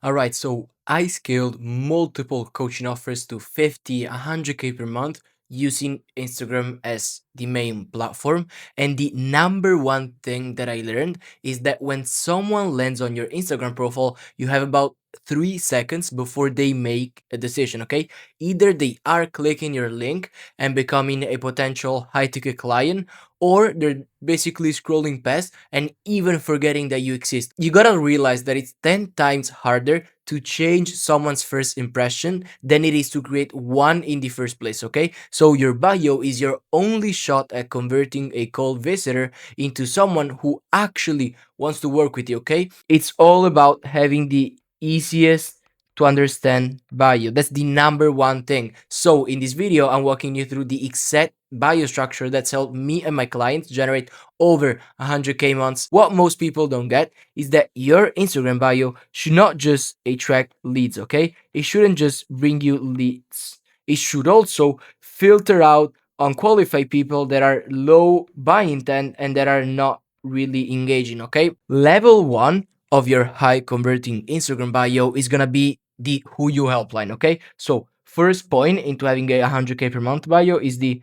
Alright, so I scaled multiple coaching offers to 50, 100K per month using Instagram as the main platform. And the number one thing that I learned is that when someone lands on your Instagram profile, you have about 3 seconds before they make a decision, okay? Either they are clicking your link and becoming a potential high ticket client, or they're basically scrolling past and even forgetting that you exist. You gotta realize that it's 10 times harder to change someone's first impression than it is to create one in the first place, okay? So your bio is your only shot at converting a cold visitor into someone who actually wants to work with you, okay? It's all about having the easiest to understand bio. That's the number one thing. So in this video, I'm walking you through the exact bio structure that's helped me and my clients generate over 100K months. What most people don't get is that your Instagram bio should not just attract leads, okay? It shouldn't just bring you leads. It should also filter out unqualified people that are low buy intent and that are not really engaging, okay? Level one of your high converting Instagram bio is gonna be the who you helpline, okay? So first point into having a 100K per month bio is the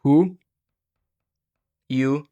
who you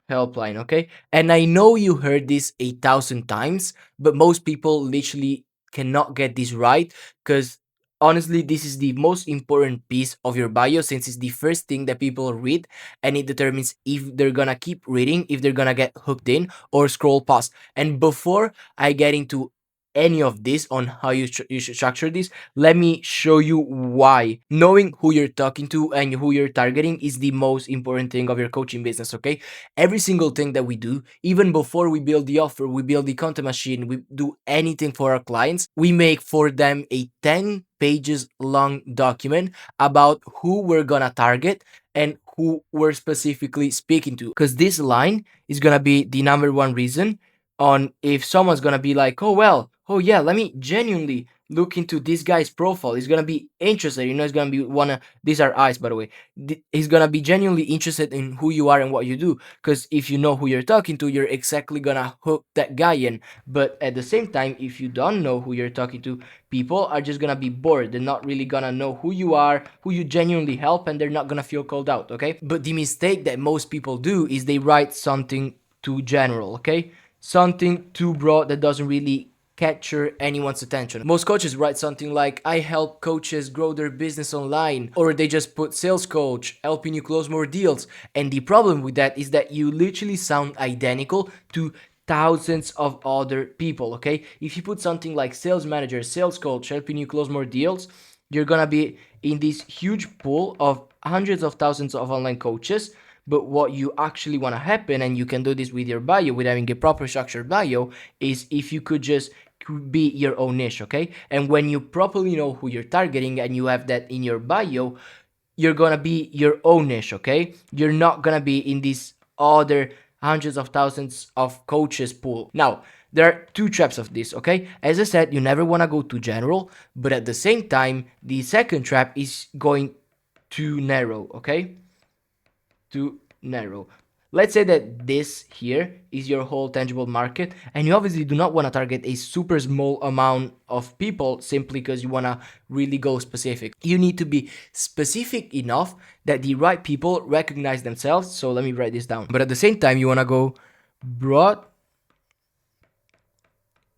helpline, okay? And I know you heard this 1,000 times, but most people literally cannot get this right because honestly, this is the most important piece of your bio since it's the first thing that people read and it determines if they're gonna keep reading, if they're gonna get hooked in or scroll past. And before I get into any of this on how you should structure this, let me show you why knowing who you're talking to and who you're targeting is the most important thing of your coaching business, okay? Every single thing that we do, even before we build the offer, we build the content machine, we do anything for our clients, we make for them a 10 pages long document about who we're gonna target and who we're specifically speaking to. Because this line is gonna be the number one reason on if someone's gonna be like, oh well, oh yeah, let me genuinely look into this guy's profile. He's gonna be interested, he's gonna be wanna, these are eyes by the way, he's gonna be genuinely interested in who you are and what you do, because if you know who you're talking to, you're exactly gonna hook that guy in. But at the same time, if you don't know who you're talking to, people are just gonna be bored. They're not really gonna know who you are, who you genuinely help, and they're not gonna feel called out, okay? But the mistake that most people do is they write something too general, okay? Something too broad that doesn't really capture anyone's attention. Most coaches write something like, I help coaches grow their business online, or they just put sales coach, helping you close more deals. And the problem with that is that you literally sound identical to thousands of other people, okay? If you put something like sales manager, sales coach, helping you close more deals, you're gonna be in this huge pool of hundreds of thousands of online coaches. But what you actually want to happen, and you can do this with your bio, with having a proper structured bio, is if you could just be your own niche, okay? And when you properly know who you're targeting and you have that in your bio, you're gonna be your own niche, okay? You're not gonna be in this other hundreds of thousands of coaches pool. Now, there are two traps of this, okay? As I said, you never wanna go too general, but at the same time, the second trap is going too narrow, okay? Too narrow. Let's say that this here is your whole tangible market, and you obviously do not want to target a super small amount of people simply because you want to really go specific. You need to be specific enough that the right people recognize themselves. So let me write this down. But at the same time, you want to go broad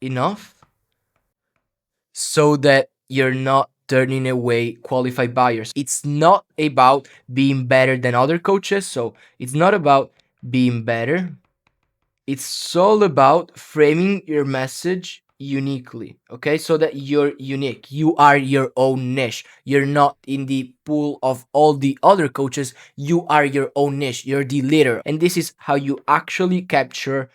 enough so that you're not turning away qualified buyers. It's not about being better than other coaches. So it's not about being better. It's all about framing your message uniquely, okay? So that you're unique. You are your own niche. You're not in the pool of all the other coaches. You are your own niche. You're the leader. And this is how you actually capture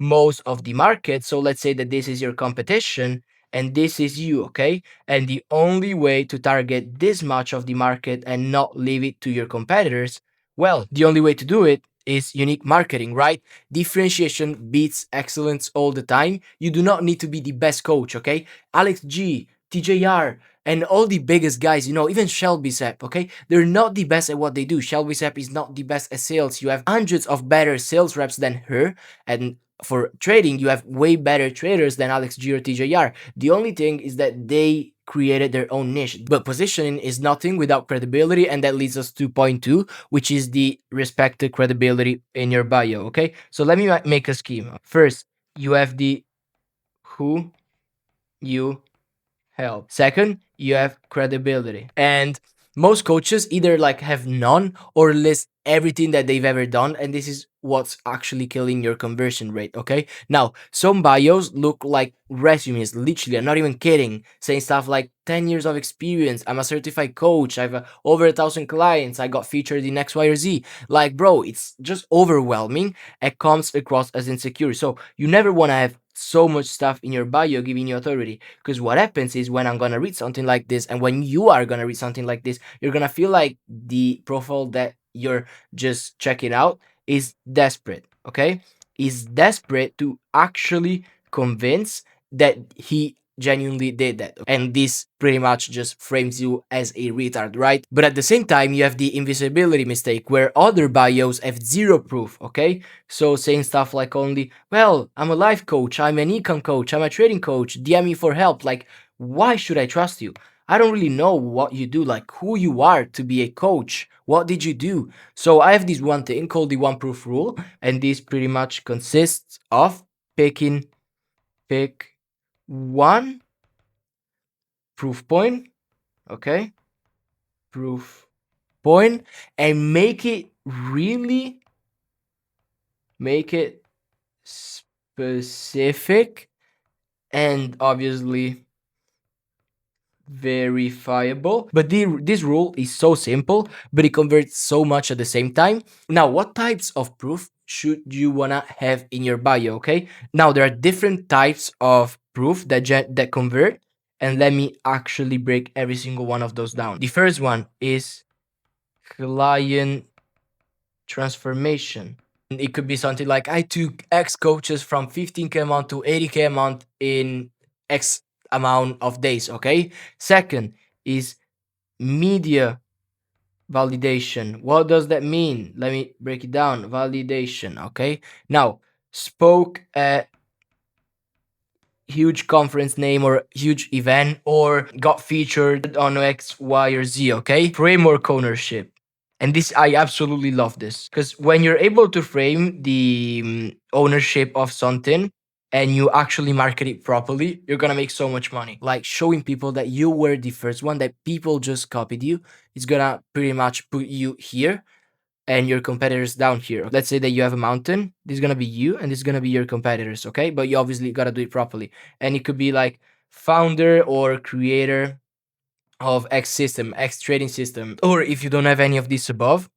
most of the market. So let's say that this is your competition and this is you, okay? And the only way to target this much of the market and not leave it to your competitors, well, the only way to do it is unique marketing, right? Differentiation beats excellence all the time. You do not need to be the best coach, okay? Alex G, TJR, and all the biggest guys, even Shelby Sepp, okay? They're not the best at what they do. Shelby Sepp is not the best at sales. You have hundreds of better sales reps than her, and for trading, you have way better traders than Alex G or TJR. The only thing is that they created their own niche. But positioning is nothing without credibility, and that leads us to point two, which is the respected credibility in your bio. Okay, so let me make a scheme. First, you have the who you help. Second, you have credibility. And most coaches either like have none or list everything that they've ever done, and this is what's actually killing your conversion rate. Okay, now some bios look like resumes, literally, I'm not even kidding, saying stuff like 10 years of experience, I'm a certified coach, I've over 1,000 clients, I got featured in X, Y, or Z. Like, bro, it's just overwhelming and comes across as insecure. So you never want to have so much stuff in your bio giving you authority, because what happens is when I'm gonna read something like this, and when you are gonna read something like this, you're gonna feel like the profile that you're just checking out is desperate. Okay, is desperate to actually convince that he genuinely did that, and this pretty much just frames you as a retard, right? But at the same time, you have the invisibility mistake where other bios have zero proof. Okay, so saying stuff like only, well, I'm a life coach, I'm an econ coach, I'm a trading coach, DM me for help. Like, why should I trust you? I don't really know what you do, like who you are to be a coach. What did you do? So I have this one thing called the one proof rule, and this pretty much consists of pick one proof point, okay? Proof point, and make it specific and obviously verifiable. But this rule is so simple, but it converts so much at the same time. Now, what types of proof should you wanna have in your bio? Okay, now there are different types of proof that convert, and let me actually break every single one of those down. The first one is client transformation. It could be something like, I took X coaches from 15K a month to 80K a month in X amount of days. Okay. Second is media validation. What does that mean? Let me break it down. Validation. Okay. Now, spoke at huge conference name or huge event, or got featured on X, Y, or Z. Okay. Framework ownership. And this, I absolutely love this, because when you're able to frame the ownership of something and you actually market it properly, you're gonna make so much money. Like showing people that you were the first one, that people just copied you, it's gonna pretty much put you here and your competitors down here. Let's say that you have a mountain, this is gonna be you and this is gonna be your competitors, okay? But you obviously gotta do it properly. And it could be like founder or creator of X system, X trading system. Or if you don't have any of these above,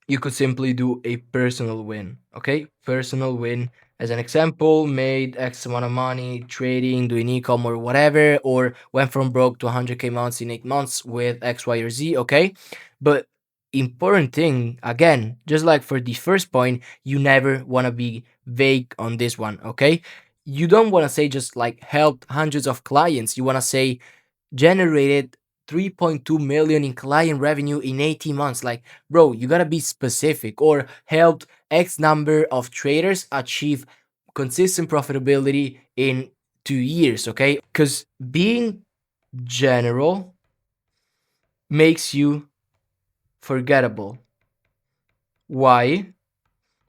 you could simply do a personal win. Okay, personal win. As an example, made X amount of money trading, doing e-com or whatever, or went from broke to 100K months in 8 months with X, Y, or Z. Okay, but important thing again, just like for the first point, you never want to be vague on this one. Okay, you don't want to say just like helped hundreds of clients. You want to say generated 3.2 million in client revenue in 18 months. Like, bro, you gotta be specific. Or helped X number of traders achieve consistent profitability in 2 years. Okay, because being general makes you forgettable. Why?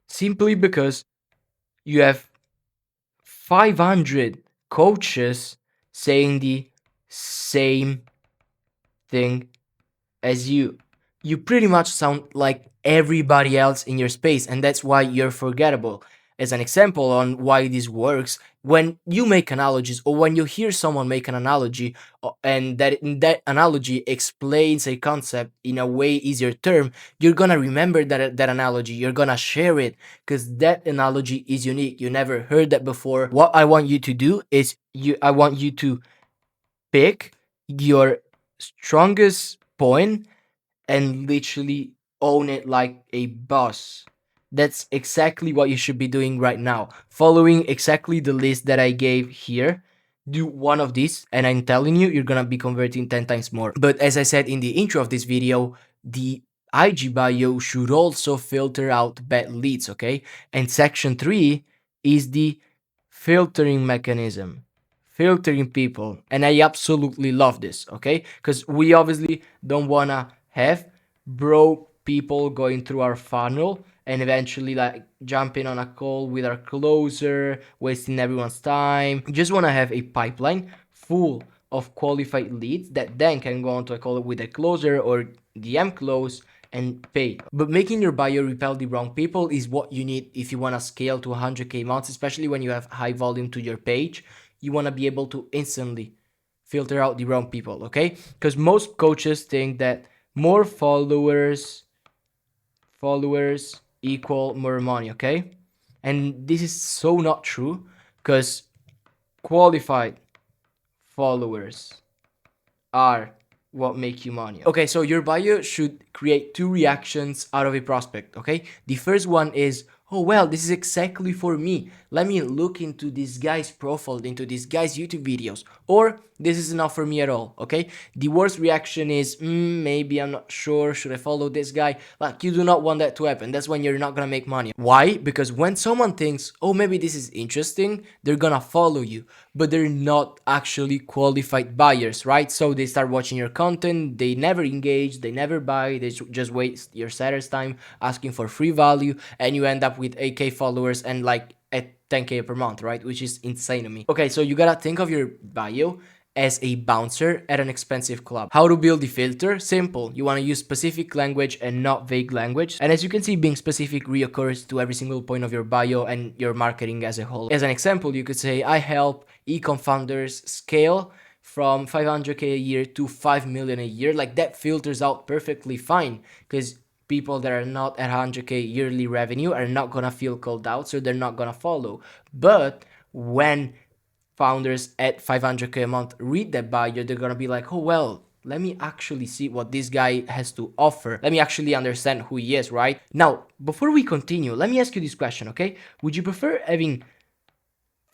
Simply because you have 500 coaches saying the same thing as you. You pretty much sound like everybody else in your space, and that's why you're forgettable. As an example on why this works, when you make analogies or when you hear someone make an analogy, and that analogy explains a concept in a way easier term, you're gonna remember that analogy, you're gonna share it, because that analogy is unique. You never heard that before. What I want you to do is I want you to pick your strongest point and literally own it like a boss. That's exactly what you should be doing right now. Following exactly the list that I gave here. Do one of these, and I'm telling you, you're gonna be converting 10 times more. But as I said in the intro of this video, the IG bio should also filter out bad leads, okay? And section 3 is the filtering mechanism, filtering people. And I absolutely love this, okay? Because we obviously don't want to have broke people going through our funnel and eventually like jumping on a call with our closer, wasting everyone's time. We just want to have a pipeline full of qualified leads that then can go on to a call with a closer or DM close and pay. But making your bio repel the wrong people is what you need if you want to scale to 100K months, especially when you have high volume to your page. You want to be able to instantly filter out the wrong people, okay? Because most coaches think that more followers equal more money, okay? And this is so not true, because qualified followers are what make you money. Okay, so your bio should create two reactions out of a prospect, okay? The first one is, oh, well, this is exactly for me. Let me look into this guy's profile, into this guy's YouTube videos. Or this is not for me at all, okay? The worst reaction is, maybe I'm not sure, should I follow this guy? Like, you do not want that to happen. That's when you're not gonna make money. Why? Because when someone thinks, oh, maybe this is interesting, they're gonna follow you, but they're not actually qualified buyers, right? So they start watching your content, they never engage, they never buy, they just waste your seller's time asking for free value, and you end up with 8K followers and like at 10K per month, right? Which is insane to me. Okay, so you gotta think of your bio as a bouncer at an expensive club. How to build the filter? Simple. You want to use specific language and not vague language. And as you can see, being specific reoccurs to every single point of your bio and your marketing as a whole. As an example, you could say, I help e-com founders scale from 500K a year to 5 million a year. Like, that filters out perfectly fine, because people that are not at 100K yearly revenue are not gonna feel called out, so they're not gonna follow. But when founders at 500K a month read that bio, they're gonna be like, oh, well, let me actually see what this guy has to offer. Let me actually understand who he is, right? Now, before we continue, let me ask you this question, okay? Would you prefer having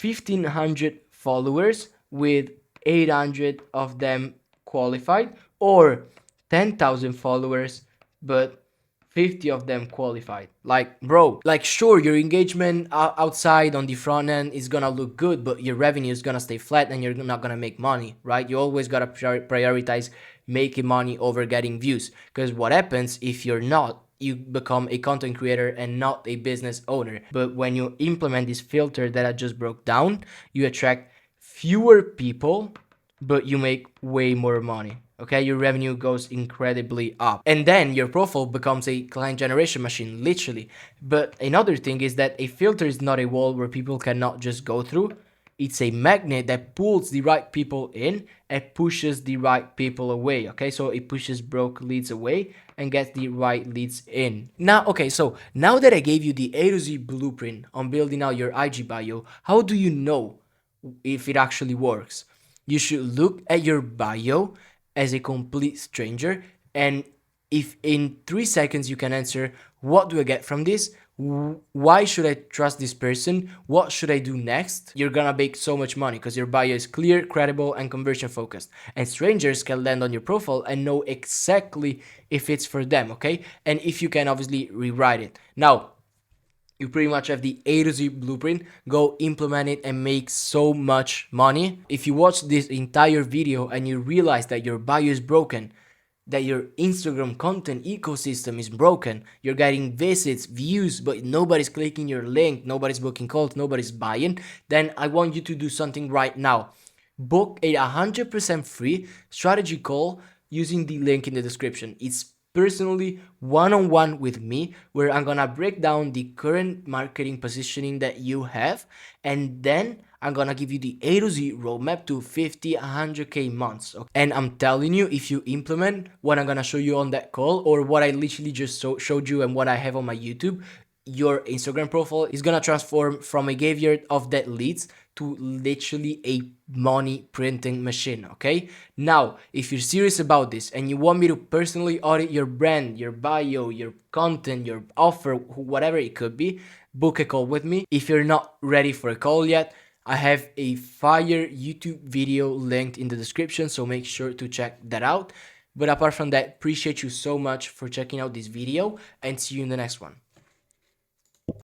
1,500 followers with 800 of them qualified, or 10,000 followers but 50 of them qualified? Like, bro, like, sure, your engagement outside on the front end is gonna look good, but your revenue is gonna stay flat and you're not gonna make money, right? You always gotta prioritize making money over getting views, because what happens if you're not, you become a content creator and not a business owner. But when you implement this filter that I just broke down, you attract fewer people, but you make way more money. Okay, your revenue goes incredibly up. And then your profile becomes a client generation machine, literally. But another thing is that a filter is not a wall where people cannot just go through. It's a magnet that pulls the right people in and pushes the right people away, okay? So it pushes broke leads away and gets the right leads in. Now, okay, so now that I gave you the A to Z blueprint on building out your IG bio, how do you know if it actually works? You should look at your bio as a complete stranger, and if in 3 seconds you can answer, what do I get from this? Why should I trust this person? What should I do next? You're gonna make so much money because your bio is clear, credible, and conversion focused. And strangers can land on your profile and know exactly if it's for them, okay? And if you can obviously rewrite it. Now, you pretty much have the A to Z blueprint. Go implement it and make so much money. If you watch this entire video and you realize that your bio is broken, that your Instagram content ecosystem is broken, you're getting visits, views, but nobody's clicking your link, nobody's booking calls, nobody's buying, then I want you to do something right now. Book a 100% free strategy call using the link in the description. It's personally one-on-one with me, where I'm gonna break down the current marketing positioning that you have, and then I'm gonna give you the A to Z roadmap to 50, 100K months. Okay? And I'm telling you, if you implement what I'm gonna show you on that call, or what I literally just showed you and what I have on my YouTube, your Instagram profile is gonna transform from a graveyard of dead leads to literally a money printing machine, okay? Now, if you're serious about this and you want me to personally audit your brand, your bio, your content, your offer, whatever it could be, book a call with me. If you're not ready for a call yet, I have a fire YouTube video linked in the description, so make sure to check that out. But apart from that, appreciate you so much for checking out this video, and see you in the next one.